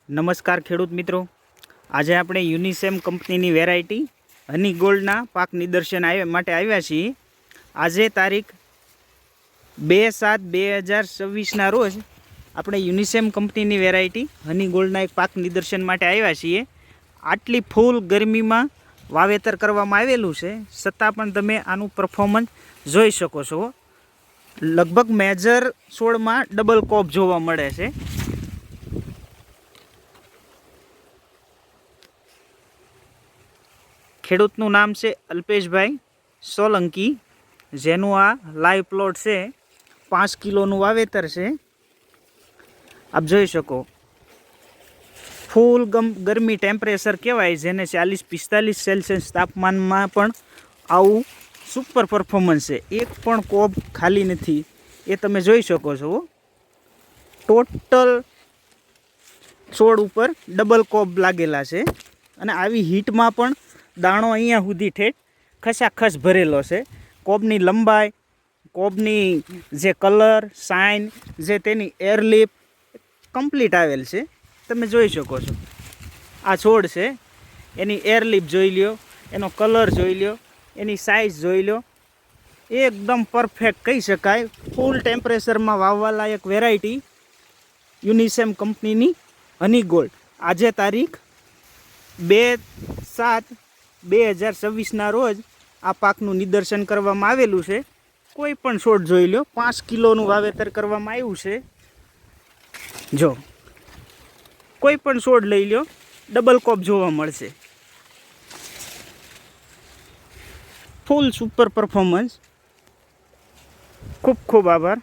નમસ્કાર ખેડૂત મિત્રો, આજે આપણે યુનિસેમ કંપનીની વેરાયટી હની ગોલ્ડના પાક નિદર્શન માટે આવ્યા છીએ. આજે તારીખ 2/7/2024ના રોજ આપણે યુનિસેમ કંપનીની વેરાયટી હની ગોલ્ડના એક પાક નિદર્શન માટે આવ્યા છીએ. આટલી ફૂલ ગરમીમાં વાવેતર કરવામાં આવેલું છે, છતાં પણ તમે આનું પરફોર્મન્સ જોઈ શકો છો. લગભગ મેજર છોડમાં ડબલ કોપ જોવા મળે છે. ખેડૂતનું નામ છે અલ્પેશભાઈ સોલંકી, જેનું આ લાઈવ પ્લોટ છે. 5 કિલોનું વાવેતર છે. આપ જોઈ શકો, ફૂલ ગરમી ટેમ્પરેચર કહેવાય, જેને 40-45 સેલ્સિયસ તાપમાનમાં પણ આવું સુપર પરફોર્મન્સ છે. એક પણ કોબ ખાલી નથી, એ તમે જોઈ શકો છો. ટોટલ છોડ ઉપર ડબલ કોબ લાગેલા છે, અને આવી હીટમાં પણ દાણો અહીંયા સુધી ઠેઠ ખસાખસ ભરેલો છે. કોબની લંબાઈ, કોબની જે કલર, સાઇન, જે તેની એરલિપ કમ્પ્લીટ આવેલ છે, તમે જોઈ શકો છો. આ છોડ છે, એની એરલિપ જોઈ લ્યો, એનો કલર જોઈ લ્યો, એની સાઇઝ જોઈ લો. એકદમ પરફેક્ટ કહી શકાય. ફૂલ ટેમ્પરેચરમાં વાવવાલાયક વેરાયટી યુનિસેમ કંપનીની હની ગોલ્ડ. આજે તારીખ 2/7/2024ના રોજ આ પાકનું નિદર્શન કરવામાં આવેલું છે. કોઈ પણ છોડ જોઈ લો, 5 કિલોનું વાવેતર કરવામાં આવ્યું છે. જો કોઈ પણ છોડ લઈ લો, ડબલ કોપ જોવા મળશે. ફૂલ સુપર પરફોર્મન્સ. ખૂબ ખૂબ આભાર.